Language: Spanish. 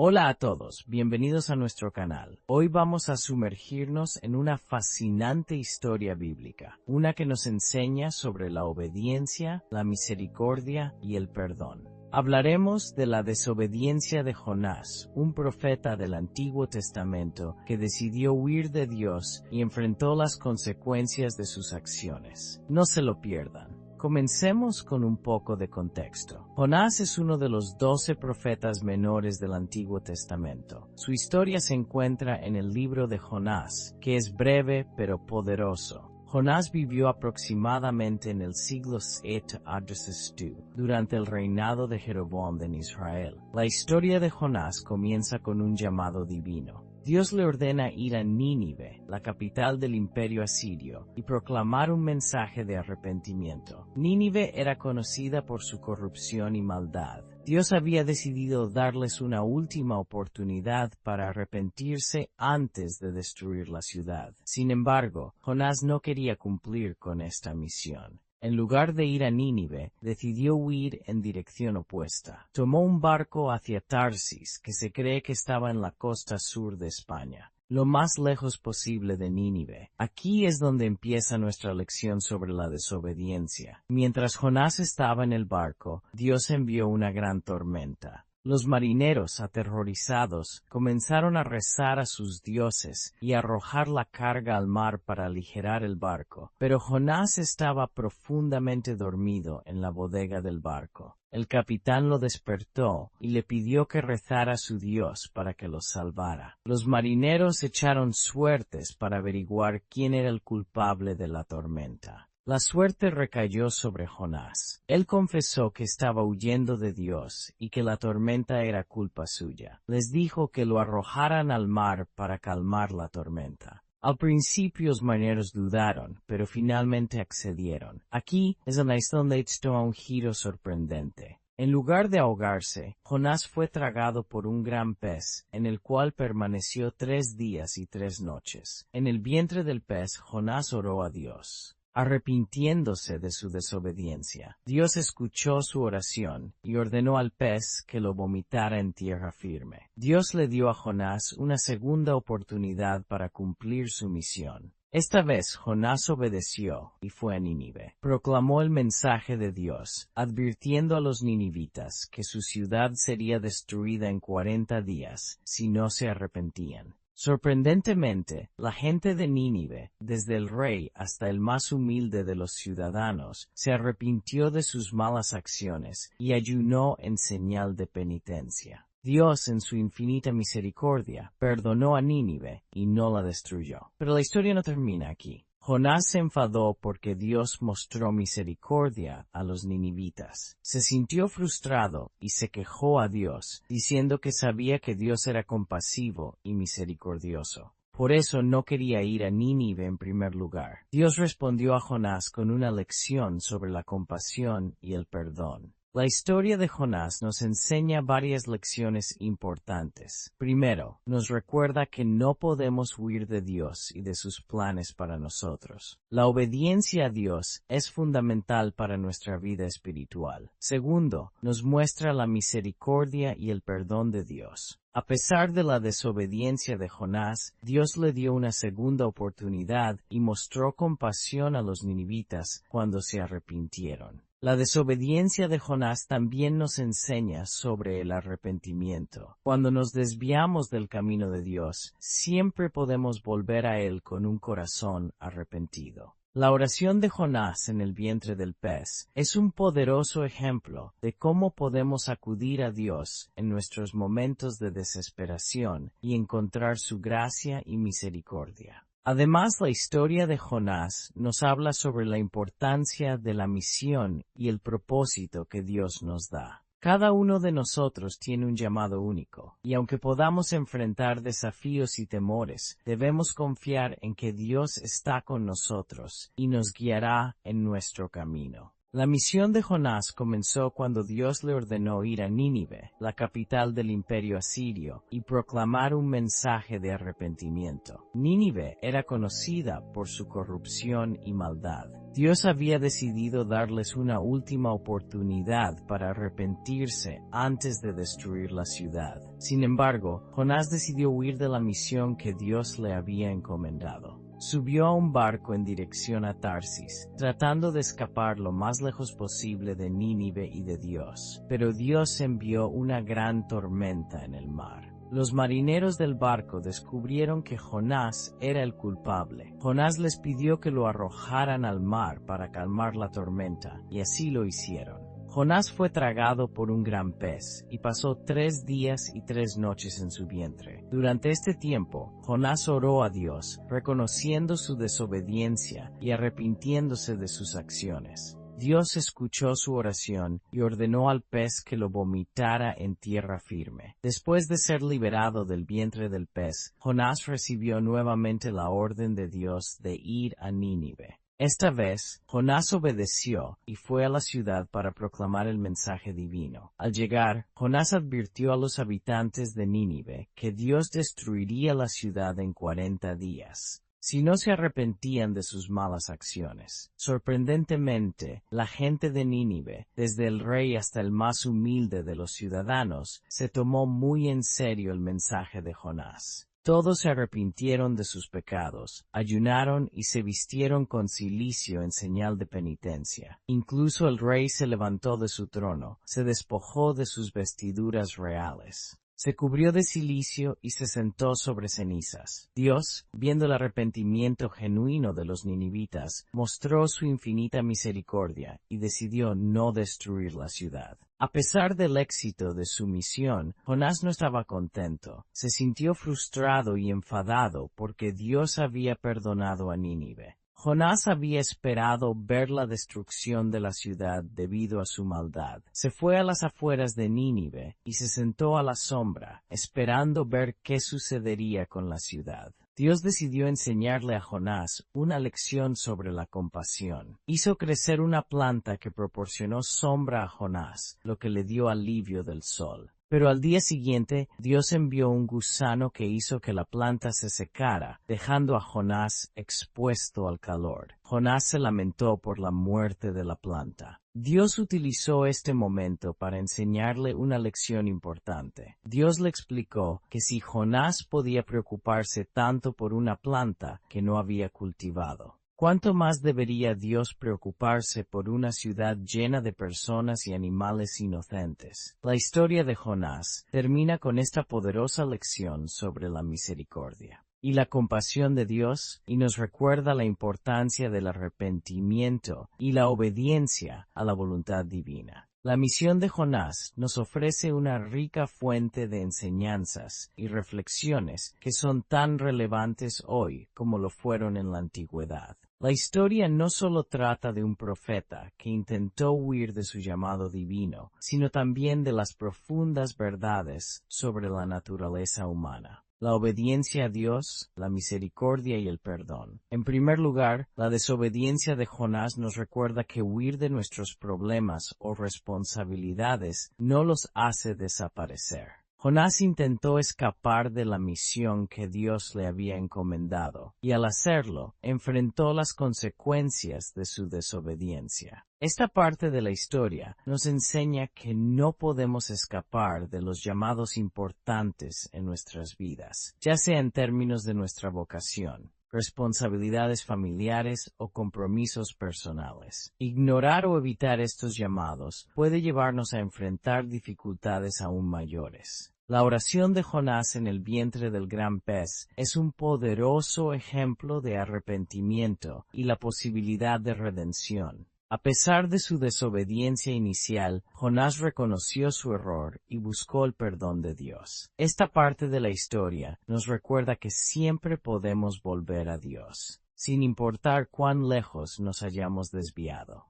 Hola a todos, bienvenidos a nuestro canal. Hoy vamos a sumergirnos en una fascinante historia bíblica, una que nos enseña sobre la obediencia, la misericordia y el perdón. Hablaremos de la desobediencia de Jonás, un profeta del Antiguo Testamento que decidió huir de Dios y enfrentó las consecuencias de sus acciones. No se lo pierdan. Comencemos con un poco de contexto. Jonás es uno de los 12 profetas menores del Antiguo Testamento. Su historia se encuentra en el libro de Jonás, que es breve pero poderoso. Jonás vivió aproximadamente en el siglo 7 a.C., durante el reinado de Jeroboam en Israel. La historia de Jonás comienza con un llamado divino. Dios le ordena ir a Nínive, la capital del imperio asirio, y proclamar un mensaje de arrepentimiento. Nínive era conocida por su corrupción y maldad. Dios había decidido darles una última oportunidad para arrepentirse antes de destruir la ciudad. Sin embargo, Jonás no quería cumplir con esta misión. En lugar de ir a Nínive, decidió huir en dirección opuesta. Tomó un barco hacia Tarsis, que se cree que estaba en la costa sur de España, lo más lejos posible de Nínive. Aquí es donde empieza nuestra lección sobre la desobediencia. Mientras Jonás estaba en el barco, Dios envió una gran tormenta. Los marineros, aterrorizados, comenzaron a rezar a sus dioses y a arrojar la carga al mar para aligerar el barco, pero Jonás estaba profundamente dormido en la bodega del barco. El capitán lo despertó y le pidió que rezara a su Dios para que los salvara. Los marineros echaron suertes para averiguar quién era el culpable de la tormenta. La suerte recayó sobre Jonás. Él confesó que estaba huyendo de Dios y que la tormenta era culpa suya. Les dijo que lo arrojaran al mar para calmar la tormenta. Al principio los marineros dudaron, pero finalmente accedieron. Aquí es donde toma un giro sorprendente. En lugar de ahogarse, Jonás fue tragado por un gran pez, en el cual permaneció 3 días y 3 noches. En el vientre del pez, Jonás oró a Dios, arrepintiéndose de su desobediencia. Dios escuchó su oración y ordenó al pez que lo vomitara en tierra firme. Dios le dio a Jonás una segunda oportunidad para cumplir su misión. Esta vez Jonás obedeció y fue a Nínive. Proclamó el mensaje de Dios, advirtiendo a los ninivitas que su ciudad sería destruida en 40 días si no se arrepentían. Sorprendentemente, la gente de Nínive, desde el rey hasta el más humilde de los ciudadanos, se arrepintió de sus malas acciones y ayunó en señal de penitencia. Dios, en su infinita misericordia, perdonó a Nínive y no la destruyó. Pero la historia no termina aquí. Jonás se enfadó porque Dios mostró misericordia a los ninivitas. Se sintió frustrado y se quejó a Dios, diciendo que sabía que Dios era compasivo y misericordioso. Por eso no quería ir a Nínive en primer lugar. Dios respondió a Jonás con una lección sobre la compasión y el perdón. La historia de Jonás nos enseña varias lecciones importantes. Primero, nos recuerda que no podemos huir de Dios y de sus planes para nosotros. La obediencia a Dios es fundamental para nuestra vida espiritual. Segundo, nos muestra la misericordia y el perdón de Dios. A pesar de la desobediencia de Jonás, Dios le dio una segunda oportunidad y mostró compasión a los ninivitas cuando se arrepintieron. La desobediencia de Jonás también nos enseña sobre el arrepentimiento. Cuando nos desviamos del camino de Dios, siempre podemos volver a Él con un corazón arrepentido. La oración de Jonás en el vientre del pez es un poderoso ejemplo de cómo podemos acudir a Dios en nuestros momentos de desesperación y encontrar su gracia y misericordia. Además, la historia de Jonás nos habla sobre la importancia de la misión y el propósito que Dios nos da. Cada uno de nosotros tiene un llamado único, y aunque podamos enfrentar desafíos y temores, debemos confiar en que Dios está con nosotros y nos guiará en nuestro camino. La misión de Jonás comenzó cuando Dios le ordenó ir a Nínive, la capital del imperio asirio, y proclamar un mensaje de arrepentimiento. Nínive era conocida por su corrupción y maldad. Dios había decidido darles una última oportunidad para arrepentirse antes de destruir la ciudad. Sin embargo, Jonás decidió huir de la misión que Dios le había encomendado. Subió a un barco en dirección a Tarsis, tratando de escapar lo más lejos posible de Nínive y de Dios. Pero Dios envió una gran tormenta en el mar. Los marineros del barco descubrieron que Jonás era el culpable. Jonás les pidió que lo arrojaran al mar para calmar la tormenta, y así lo hicieron. Jonás fue tragado por un gran pez, y pasó 3 días y 3 noches en su vientre. Durante este tiempo, Jonás oró a Dios, reconociendo su desobediencia y arrepintiéndose de sus acciones. Dios escuchó su oración y ordenó al pez que lo vomitara en tierra firme. Después de ser liberado del vientre del pez, Jonás recibió nuevamente la orden de Dios de ir a Nínive. Esta vez, Jonás obedeció y fue a la ciudad para proclamar el mensaje divino. Al llegar, Jonás advirtió a los habitantes de Nínive que Dios destruiría la ciudad en 40 días. Si no se arrepentían de sus malas acciones. Sorprendentemente, la gente de Nínive, desde el rey hasta el más humilde de los ciudadanos, se tomó muy en serio el mensaje de Jonás. Todos se arrepintieron de sus pecados, ayunaron y se vistieron con cilicio en señal de penitencia. Incluso el rey se levantó de su trono, se despojó de sus vestiduras reales. Se cubrió de cilicio y se sentó sobre cenizas. Dios, viendo el arrepentimiento genuino de los ninivitas, mostró su infinita misericordia y decidió no destruir la ciudad. A pesar del éxito de su misión, Jonás no estaba contento. Se sintió frustrado y enfadado porque Dios había perdonado a Nínive. Jonás había esperado ver la destrucción de la ciudad debido a su maldad. Se fue a las afueras de Nínive y se sentó a la sombra, esperando ver qué sucedería con la ciudad. Dios decidió enseñarle a Jonás una lección sobre la compasión. Hizo crecer una planta que proporcionó sombra a Jonás, lo que le dio alivio del sol. Pero al día siguiente, Dios envió un gusano que hizo que la planta se secara, dejando a Jonás expuesto al calor. Jonás se lamentó por la muerte de la planta. Dios utilizó este momento para enseñarle una lección importante. Dios le explicó que si Jonás podía preocuparse tanto por una planta que no había cultivado, ¿cuánto más debería Dios preocuparse por una ciudad llena de personas y animales inocentes? La historia de Jonás termina con esta poderosa lección sobre la misericordia y la compasión de Dios, y nos recuerda la importancia del arrepentimiento y la obediencia a la voluntad divina. La misión de Jonás nos ofrece una rica fuente de enseñanzas y reflexiones que son tan relevantes hoy como lo fueron en la antigüedad. La historia no solo trata de un profeta que intentó huir de su llamado divino, sino también de las profundas verdades sobre la naturaleza humana. La obediencia a Dios, la misericordia y el perdón. En primer lugar, la desobediencia de Jonás nos recuerda que huir de nuestros problemas o responsabilidades no los hace desaparecer. Jonás intentó escapar de la misión que Dios le había encomendado, y al hacerlo, enfrentó las consecuencias de su desobediencia. Esta parte de la historia nos enseña que no podemos escapar de los llamados importantes en nuestras vidas, ya sea en términos de nuestra vocación, responsabilidades familiares o compromisos personales. Ignorar o evitar estos llamados puede llevarnos a enfrentar dificultades aún mayores. La oración de Jonás en el vientre del gran pez es un poderoso ejemplo de arrepentimiento y la posibilidad de redención. A pesar de su desobediencia inicial, Jonás reconoció su error y buscó el perdón de Dios. Esta parte de la historia nos recuerda que siempre podemos volver a Dios, sin importar cuán lejos nos hayamos desviado.